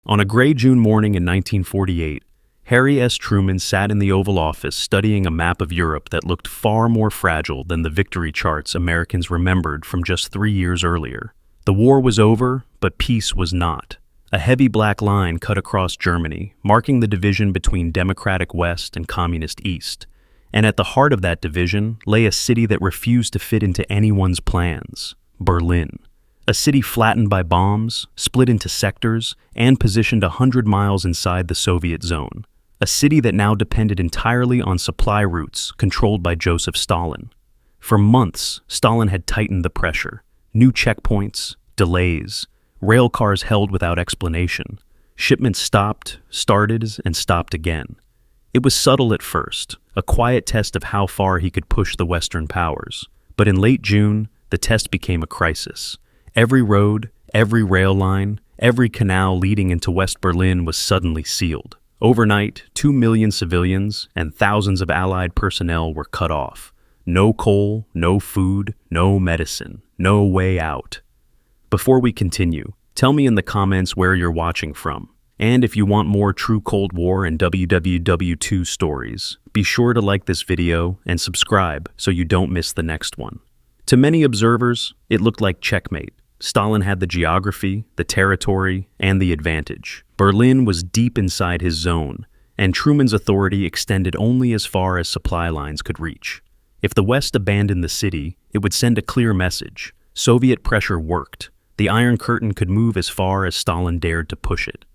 On a gray June morning in 1948, Harry S. Truman sat in the Oval Office studying a map of Europe that looked far more fragile than the victory charts Americans remembered from just 3 years earlier. The war was over, but peace was not. A heavy black line cut across Germany, marking the division between democratic West and communist East. And at the heart of that division lay a city that refused to fit into anyone's plans: Berlin. A city flattened by bombs, split into sectors, and positioned 100 miles inside the Soviet zone. A city that now depended entirely on supply routes controlled by Joseph Stalin. For months, Stalin had tightened the pressure. New checkpoints, delays, rail cars held without explanation. Shipments stopped, started, and stopped again. It was subtle at first, a quiet test of how far he could push the Western powers. But in late June, the test became a crisis. Every road, every rail line, every canal leading into West Berlin was suddenly sealed. Overnight, 2 million civilians and thousands of Allied personnel were cut off. No coal, no food, no medicine, no way out. Before we continue, tell me in the comments where you're watching from. And if you want more true Cold War and WWW2 stories, be sure to like this video and subscribe so you don't miss the next one. To many observers, it looked like checkmate. Stalin had the geography, the territory, and the advantage. Berlin was deep inside his zone, and Truman's authority extended only as far as supply lines could reach. If the West abandoned the city, it would send a clear message. Soviet pressure worked. The Iron Curtain could move as far as Stalin dared to push it.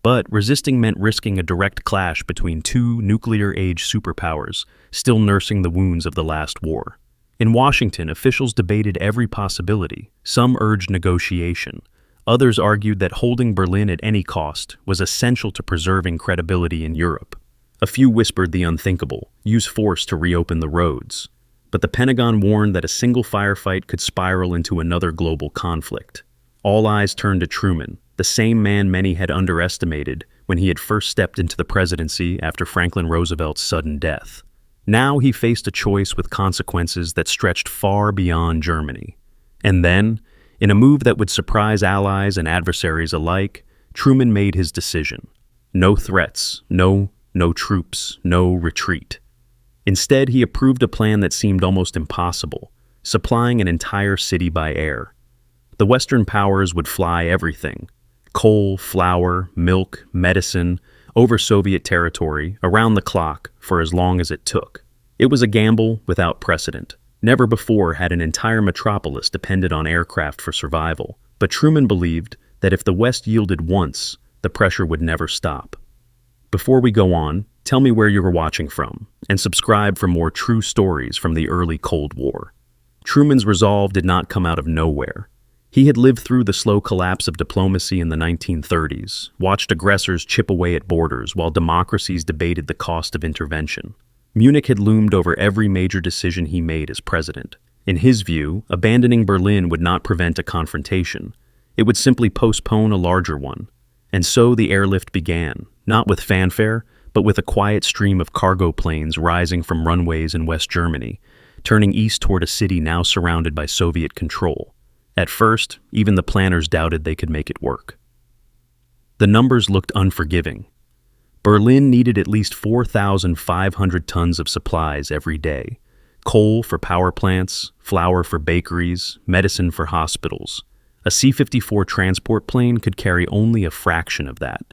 But resisting meant risking a direct clash between two nuclear-age superpowers, still nursing the wounds of the last war. In Washington, officials debated every possibility. Some urged negotiation. Others argued that holding Berlin at any cost was essential to preserving credibility in Europe. A few whispered the unthinkable: use force to reopen the roads. But the Pentagon warned that a single firefight could spiral into another global conflict. All eyes turned to Truman, the same man many had underestimated when he had first stepped into the presidency after Franklin Roosevelt's sudden death. Now he faced a choice with consequences that stretched far beyond Germany. And then, in a move that would surprise allies and adversaries alike, Truman made his decision. No threats, no troops, no retreat. Instead, he approved a plan that seemed almost impossible, supplying an entire city by air. The Western powers would fly everything: coal, flour, milk, medicine, over Soviet territory, around the clock, for as long as it took. It was a gamble without precedent. Never before had an entire metropolis depended on aircraft for survival. But Truman believed that if the West yielded once, the pressure would never stop. Before we go on, tell me where you were watching from, and subscribe for more true stories from the early Cold War. Truman's resolve did not come out of nowhere. He had lived through the slow collapse of diplomacy in the 1930s, watched aggressors chip away at borders while democracies debated the cost of intervention. Munich had loomed over every major decision he made as president. In his view, abandoning Berlin would not prevent a confrontation. It would simply postpone a larger one. And so the airlift began, not with fanfare, but with a quiet stream of cargo planes rising from runways in West Germany, turning east toward a city now surrounded by Soviet control. At first, even the planners doubted they could make it work. The numbers looked unforgiving. Berlin needed at least 4,500 tons of supplies every day: coal for power plants, flour for bakeries, medicine for hospitals. A C-54 transport plane could carry only a fraction of that.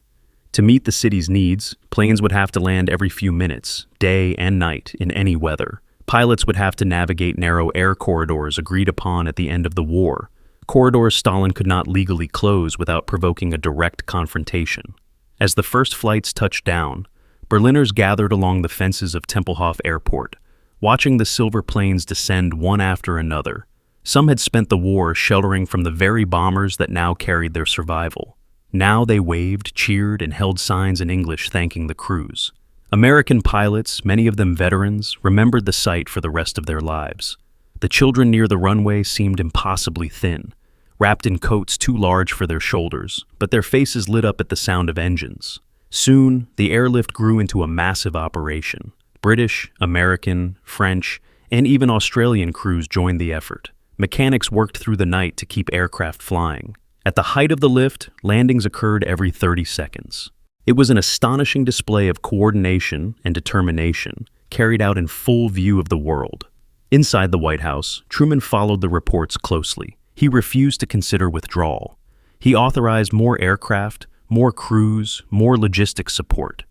To meet the city's needs, planes would have to land every few minutes, day and night, in any weather. Pilots would have to navigate narrow air corridors agreed upon at the end of the war, corridors Stalin could not legally close without provoking a direct confrontation. As the first flights touched down, Berliners gathered along the fences of Tempelhof Airport, watching the silver planes descend one after another. Some had spent the war sheltering from the very bombers that now carried their survival. Now they waved, cheered, and held signs in English thanking the crews. American pilots, many of them veterans, remembered the sight for the rest of their lives. The children near the runway seemed impossibly thin, wrapped in coats too large for their shoulders, but their faces lit up at the sound of engines. Soon, the airlift grew into a massive operation. British, American, French, and even Australian crews joined the effort. Mechanics worked through the night to keep aircraft flying. At the height of the lift, landings occurred every 30 seconds. It was an astonishing display of coordination and determination, carried out in full view of the world. Inside the White House, Truman followed the reports closely. He refused to consider withdrawal. He authorized more aircraft, more crews, more logistics support.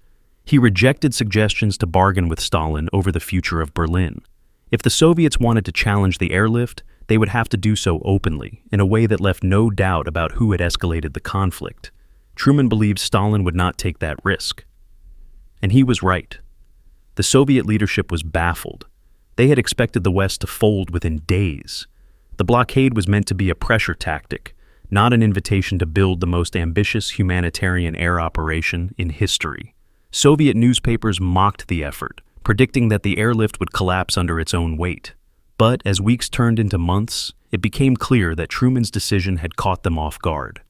He rejected suggestions to bargain with Stalin over the future of Berlin. If the Soviets wanted to challenge the airlift, they would have to do so openly, in a way that left no doubt about who had escalated the conflict. Truman believed Stalin would not take that risk. And he was right. The Soviet leadership was baffled. They had expected the West to fold within days. The blockade was meant to be a pressure tactic, not an invitation to build the most ambitious humanitarian air operation in history. Soviet newspapers mocked the effort, predicting that the airlift would collapse under its own weight. But as weeks turned into months, it became clear that Truman's decision had caught them off guard.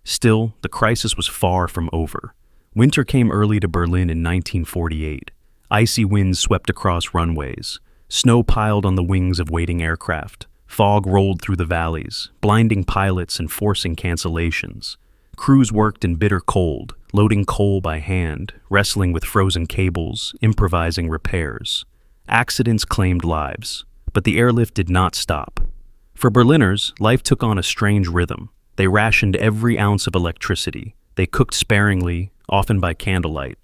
Still, the crisis was far from over. Winter came early to Berlin in 1948. Icy winds swept across runways. Snow piled on the wings of waiting aircraft. Fog rolled through the valleys, blinding pilots and forcing cancellations. Crews worked in bitter cold, loading coal by hand, wrestling with frozen cables, improvising repairs. Accidents claimed lives, but the airlift did not stop. For Berliners, life took on a strange rhythm. They rationed every ounce of electricity. They cooked sparingly, often by candlelight.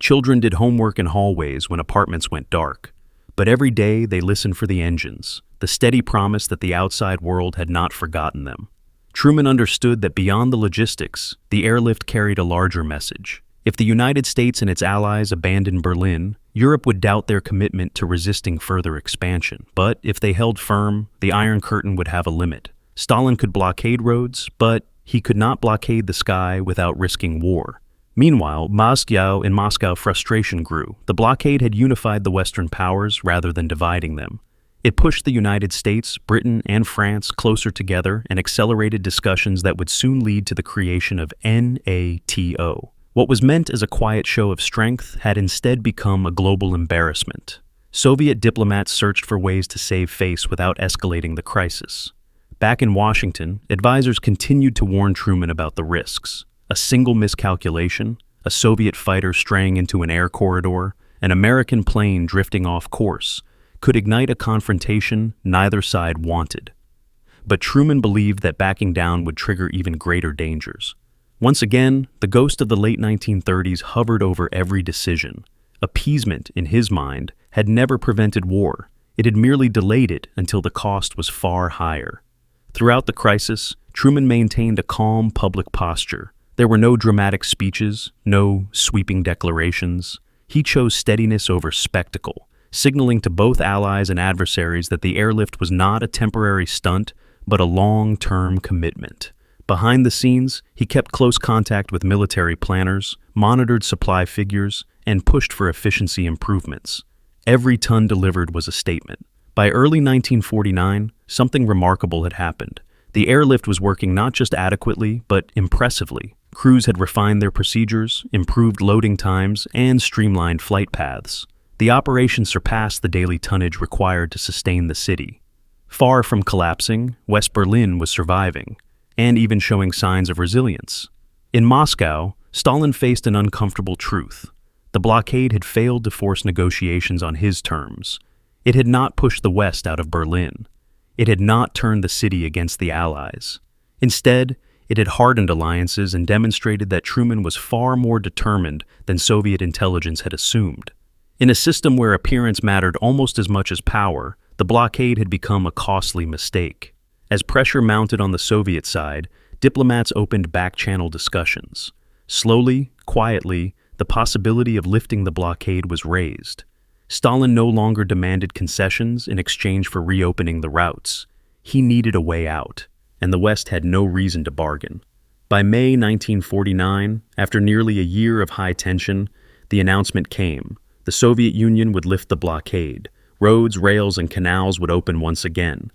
Children did homework in hallways when apartments went dark. But every day they listened for the engines, the steady promise that the outside world had not forgotten them. Truman understood that beyond the logistics, the airlift carried a larger message. If the United States and its allies abandoned Berlin, Europe would doubt their commitment to resisting further expansion. But if they held firm, the Iron Curtain would have a limit. Stalin could blockade roads, but he could not blockade the sky without risking war. Meanwhile, in Moscow, frustration grew. The blockade had unified the Western powers rather than dividing them. It pushed the United States, Britain, and France closer together and accelerated discussions that would soon lead to the creation of NATO. What was meant as a quiet show of strength had instead become a global embarrassment. Soviet diplomats searched for ways to save face without escalating the crisis. Back in Washington, advisors continued to warn Truman about the risks. A single miscalculation, a Soviet fighter straying into an air corridor, an American plane drifting off course, could ignite a confrontation neither side wanted. But Truman believed that backing down would trigger even greater dangers. Once again, the ghost of the late 1930s hovered over every decision. Appeasement, in his mind, had never prevented war. It had merely delayed it until the cost was far higher. Throughout the crisis, Truman maintained a calm public posture. There were no dramatic speeches, no sweeping declarations. He chose steadiness over spectacle, signaling to both allies and adversaries that the airlift was not a temporary stunt, but a long-term commitment. Behind the scenes, he kept close contact with military planners, monitored supply figures, and pushed for efficiency improvements. Every ton delivered was a statement. By early 1949, something remarkable had happened. The airlift was working not just adequately, but impressively. Crews had refined their procedures, improved loading times, and streamlined flight paths. The operation surpassed the daily tonnage required to sustain the city. Far from collapsing, West Berlin was surviving, and even showing signs of resilience. In Moscow, Stalin faced an uncomfortable truth. The blockade had failed to force negotiations on his terms. It had not pushed the West out of Berlin. It had not turned the city against the Allies. Instead, it had hardened alliances and demonstrated that Truman was far more determined than Soviet intelligence had assumed. In a system where appearance mattered almost as much as power, the blockade had become a costly mistake. As pressure mounted on the Soviet side, diplomats opened back-channel discussions. Slowly, quietly, the possibility of lifting the blockade was raised. Stalin no longer demanded concessions in exchange for reopening the routes. He needed a way out, and the West had no reason to bargain. By May 1949, after nearly a year of high tension, the announcement came. The Soviet Union would lift the blockade. Roads, rails, and canals would open once again.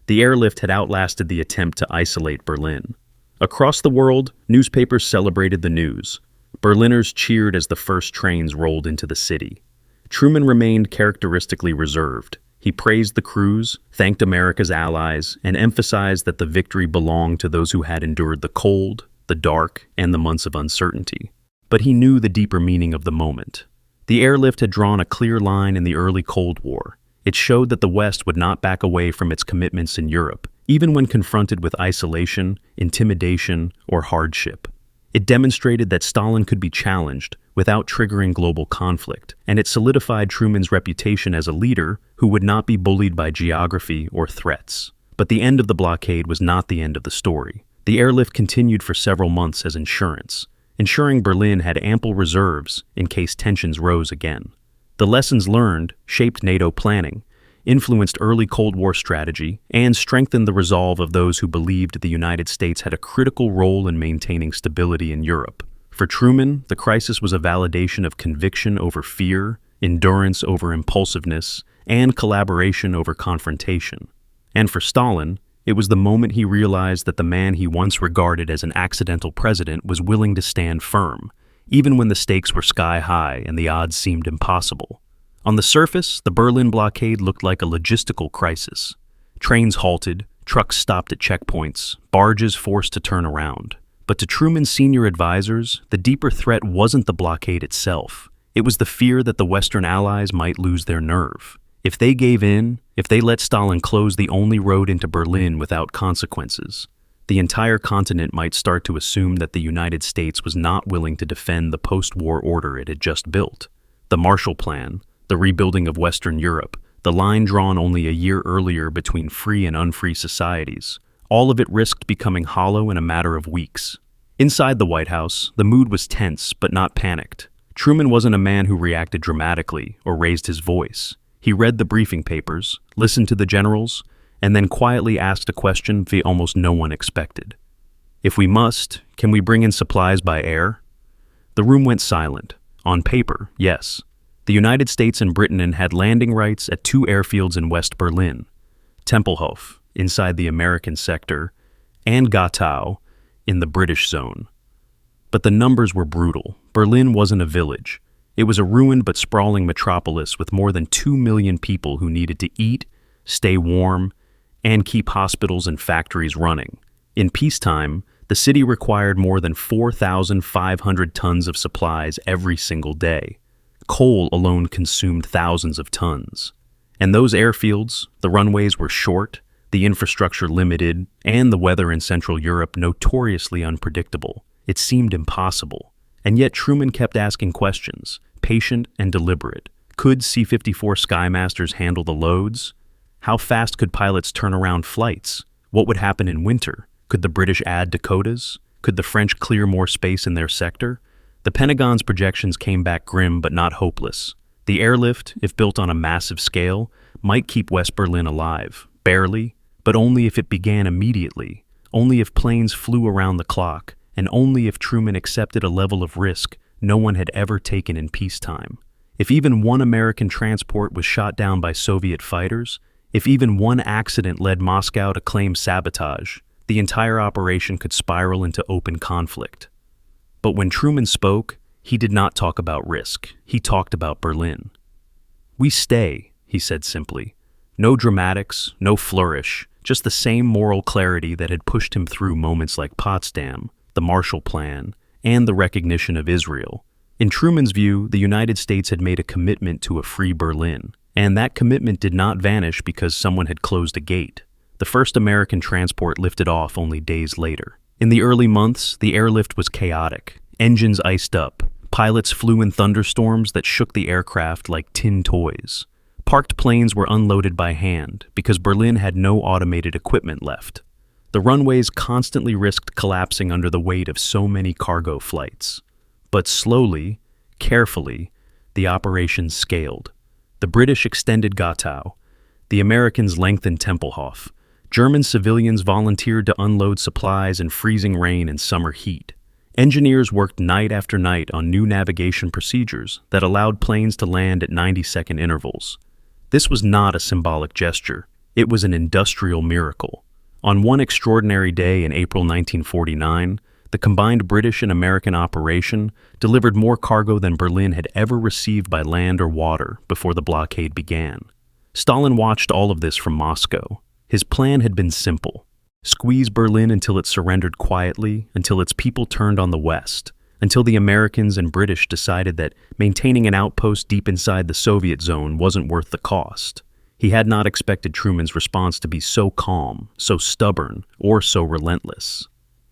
The airlift had outlasted the attempt to isolate Berlin. Across the world, newspapers celebrated the news. Berliners cheered as the first trains rolled into the city. Truman remained characteristically reserved. He praised the crews, thanked America's allies, and emphasized that the victory belonged to those who had endured the cold, the dark, and the months of uncertainty. But he knew the deeper meaning of the moment. The airlift had drawn a clear line in the early Cold War. It showed that the West would not back away from its commitments in Europe, even when confronted with isolation, intimidation, or hardship. It demonstrated that Stalin could be challenged without triggering global conflict, and it solidified Truman's reputation as a leader who would not be bullied by geography or threats. But the end of the blockade was not the end of the story. The airlift continued for several months as insurance, ensuring Berlin had ample reserves in case tensions rose again. The lessons learned shaped NATO planning, influenced early Cold War strategy, and strengthened the resolve of those who believed the United States had a critical role in maintaining stability in Europe. For Truman, the crisis was a validation of conviction over fear, endurance over impulsiveness, and collaboration over confrontation. And for Stalin, it was the moment he realized that the man he once regarded as an accidental president was willing to stand firm, even when the stakes were sky high and the odds seemed impossible. On the surface, the Berlin blockade looked like a logistical crisis. Trains halted, trucks stopped at checkpoints, barges forced to turn around. But to Truman's senior advisors, the deeper threat wasn't the blockade itself. It was the fear that the Western allies might lose their nerve. If they gave in, if they let Stalin close the only road into Berlin without consequences, the entire continent might start to assume that the United States was not willing to defend the post-war order it had just built. The Marshall Plan, the rebuilding of Western Europe, the line drawn only a year earlier between free and unfree societies, all of it risked becoming hollow in a matter of weeks. Inside the White House, the mood was tense but not panicked. Truman wasn't a man who reacted dramatically or raised his voice. He read the briefing papers, listened to the generals, and then quietly asked a question almost no one expected. If we must, can we bring in supplies by air? The room went silent. On paper, yes. The United States and Britain had landing rights at 2 airfields in West Berlin, Tempelhof, inside the American sector, and Gatow, in the British zone. But the numbers were brutal. Berlin wasn't a village. It was a ruined but sprawling metropolis with more than 2 million people who needed to eat, stay warm, and keep hospitals and factories running. In peacetime, the city required more than 4,500 tons of supplies every single day. Coal alone consumed thousands of tons. And those airfields, the runways were short, the infrastructure limited, and the weather in Central Europe notoriously unpredictable. It seemed impossible. And yet Truman kept asking questions, patient and deliberate. Could C-54 Skymasters handle the loads? How fast could pilots turn around flights? What would happen in winter? Could the British add Dakotas? Could the French clear more space in their sector? The Pentagon's projections came back grim but not hopeless. The airlift, if built on a massive scale, might keep West Berlin alive, barely, but only if it began immediately, only if planes flew around the clock, and only if Truman accepted a level of risk no one had ever taken in peacetime. If even one American transport was shot down by Soviet fighters, if even one accident led Moscow to claim sabotage, the entire operation could spiral into open conflict. But when Truman spoke, he did not talk about risk. He talked about Berlin. "We stay," he said simply. No dramatics, no flourish, just the same moral clarity that had pushed him through moments like Potsdam, the Marshall Plan, and the recognition of Israel. In Truman's view, the United States had made a commitment to a free Berlin, and that commitment did not vanish because someone had closed a gate. The first American transport lifted off only days later. In the early months, the airlift was chaotic. Engines iced up. Pilots flew in thunderstorms that shook the aircraft like tin toys. Parked planes were unloaded by hand because Berlin had no automated equipment left. The runways constantly risked collapsing under the weight of so many cargo flights. But slowly, carefully, the operation scaled. The British extended Gatow. The Americans lengthened Tempelhof. German civilians volunteered to unload supplies in freezing rain and summer heat. Engineers worked night after night on new navigation procedures that allowed planes to land at 90-second intervals. This was not a symbolic gesture. It was an industrial miracle. On one extraordinary day in April 1949, the combined British and American operation delivered more cargo than Berlin had ever received by land or water before the blockade began. Stalin watched all of this from Moscow. His plan had been simple. Squeeze Berlin until it surrendered quietly, until its people turned on the West, until the Americans and British decided that maintaining an outpost deep inside the Soviet zone wasn't worth the cost. He had not expected Truman's response to be so calm, so stubborn, or so relentless.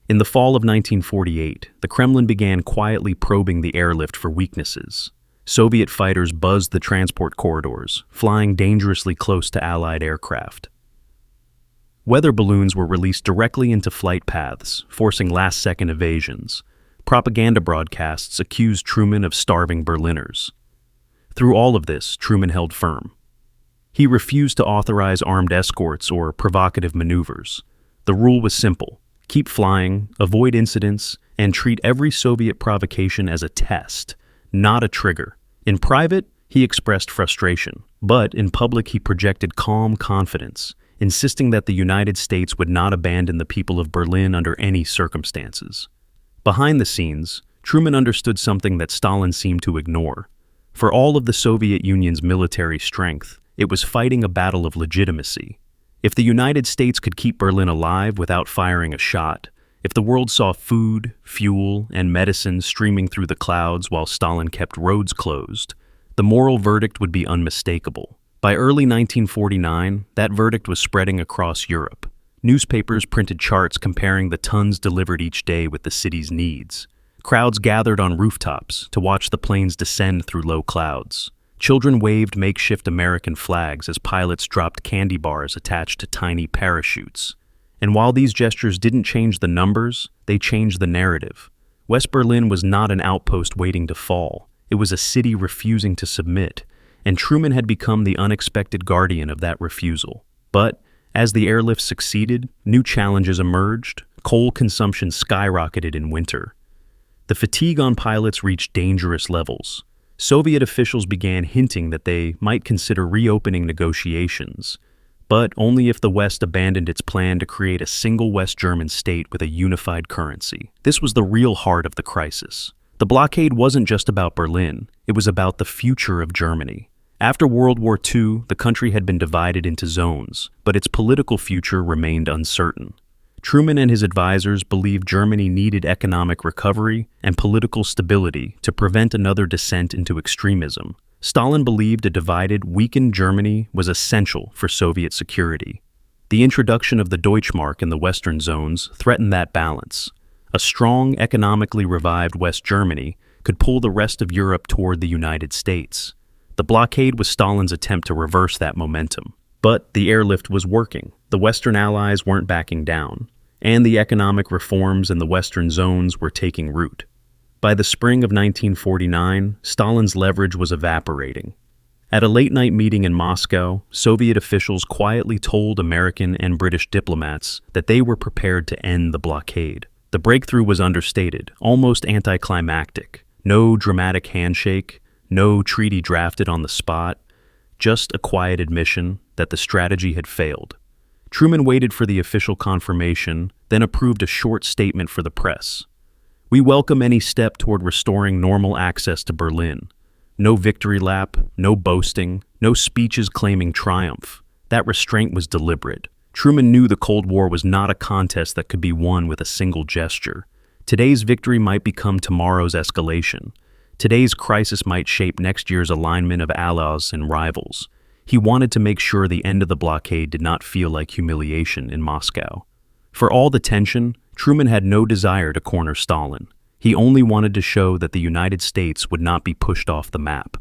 In the fall of 1948, the Kremlin began quietly probing the airlift for weaknesses. Soviet fighters buzzed the transport corridors, flying dangerously close to Allied aircraft. Weather balloons were released directly into flight paths, forcing last-second evasions. Propaganda broadcasts accused Truman of starving Berliners. Through all of this, Truman held firm. He refused to authorize armed escorts or provocative maneuvers. The rule was simple: keep flying, avoid incidents, and treat every Soviet provocation as a test, not a trigger. In private, he expressed frustration, but in public he projected calm confidence, insisting that the United States would not abandon the people of Berlin under any circumstances. Behind the scenes, Truman understood something that Stalin seemed to ignore. For all of the Soviet Union's military strength, it was fighting a battle of legitimacy. If the United States could keep Berlin alive without firing a shot, if the world saw food, fuel, and medicine streaming through the clouds while Stalin kept roads closed, the moral verdict would be unmistakable. By early 1949, that verdict was spreading across Europe. Newspapers printed charts comparing the tons delivered each day with the city's needs. Crowds gathered on rooftops to watch the planes descend through low clouds. Children waved makeshift American flags as pilots dropped candy bars attached to tiny parachutes. And while these gestures didn't change the numbers, they changed the narrative. West Berlin was not an outpost waiting to fall. It was a city refusing to submit, and Truman had become the unexpected guardian of that refusal. But as the airlift succeeded, new challenges emerged. Coal consumption skyrocketed in winter. The fatigue on pilots reached dangerous levels. Soviet officials began hinting that they might consider reopening negotiations, but only if the West abandoned its plan to create a single West German state with a unified currency. This was the real heart of the crisis. The blockade wasn't just about Berlin, it was about the future of Germany. After World War II, the country had been divided into zones, but its political future remained uncertain. Truman and his advisors believed Germany needed economic recovery and political stability to prevent another descent into extremism. Stalin believed a divided, weakened Germany was essential for Soviet security. The introduction of the Deutschmark in the Western zones threatened that balance. A strong, economically revived West Germany could pull the rest of Europe toward the United States. The blockade was Stalin's attempt to reverse that momentum. But the airlift was working. The Western Allies weren't backing down, and the economic reforms in the Western zones were taking root. By the spring of 1949, Stalin's leverage was evaporating. At a late-night meeting in Moscow, Soviet officials quietly told American and British diplomats that they were prepared to end the blockade. The breakthrough was understated, almost anticlimactic. No dramatic handshake, no treaty drafted on the spot, just a quiet admission that the strategy had failed. Truman waited for the official confirmation, then approved a short statement for the press. "We welcome any step toward restoring normal access to Berlin. No victory lap, no boasting, no speeches claiming triumph. That restraint was deliberate." Truman knew the Cold War was not a contest that could be won with a single gesture. Today's victory might become tomorrow's escalation. Today's crisis might shape next year's alignment of allies and rivals. He wanted to make sure the end of the blockade did not feel like humiliation in Moscow. For all the tension, Truman had no desire to corner Stalin. He only wanted to show that the United States would not be pushed off the map.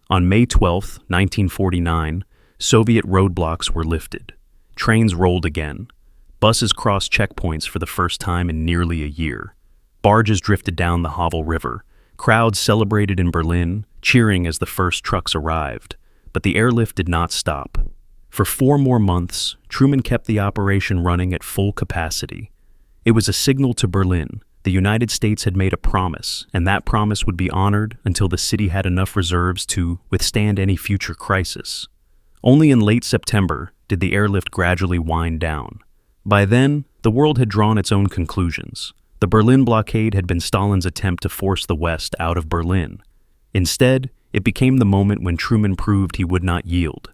On May 12, 1949, Soviet roadblocks were lifted. Trains rolled again. Buses crossed checkpoints for the first time in nearly a year. Barges drifted down the Havel River. Crowds celebrated in Berlin, cheering as the first trucks arrived. But the airlift did not stop. For 4 more months, Truman kept the operation running at full capacity. It was a signal to Berlin. The United States had made a promise, and that promise would be honored until the city had enough reserves to withstand any future crisis. Only in late September did the airlift gradually wind down. By then, the world had drawn its own conclusions. The Berlin blockade had been Stalin's attempt to force the West out of Berlin. Instead, it became the moment when Truman proved he would not yield.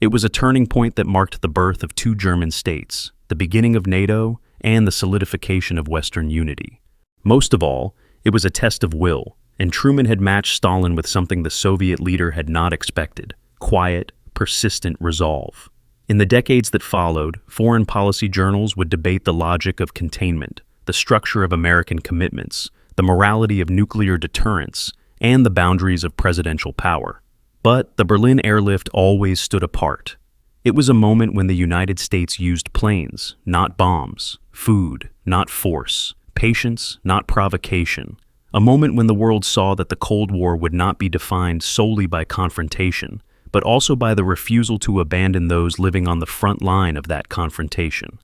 It was a turning point that marked the birth of two German states, the beginning of NATO, and the solidification of Western unity. Most of all, it was a test of will, and Truman had matched Stalin with something the Soviet leader had not expected: quiet, persistent resolve. In the decades that followed, foreign policy journals would debate the logic of containment, the structure of American commitments, the morality of nuclear deterrence, and the boundaries of presidential power. But the Berlin Airlift always stood apart. It was a moment when the United States used planes, not bombs, food, not force, patience, not provocation. A moment when the world saw that the Cold War would not be defined solely by confrontation, but also by the refusal to abandon those living on the front line of that confrontation.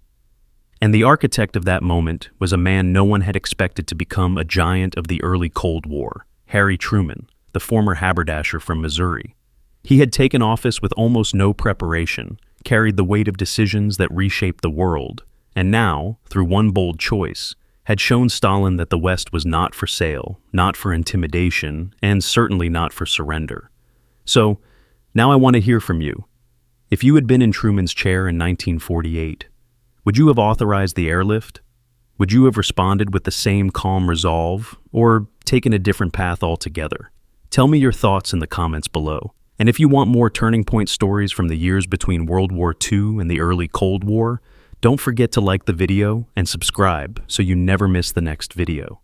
And the architect of that moment was a man no one had expected to become a giant of the early Cold War, Harry Truman, the former haberdasher from Missouri. He had taken office with almost no preparation, carried the weight of decisions that reshaped the world, and now, through one bold choice, had shown Stalin that the West was not for sale, not for intimidation, and certainly not for surrender. So, now I want to hear from you. If you had been in Truman's chair in 1948, would you have authorized the airlift? Would you have responded with the same calm resolve, or taken a different path altogether? Tell me your thoughts in the comments below. And if you want more turning point stories from the years between World War II and the early Cold War, don't forget to like the video and subscribe so you never miss the next video.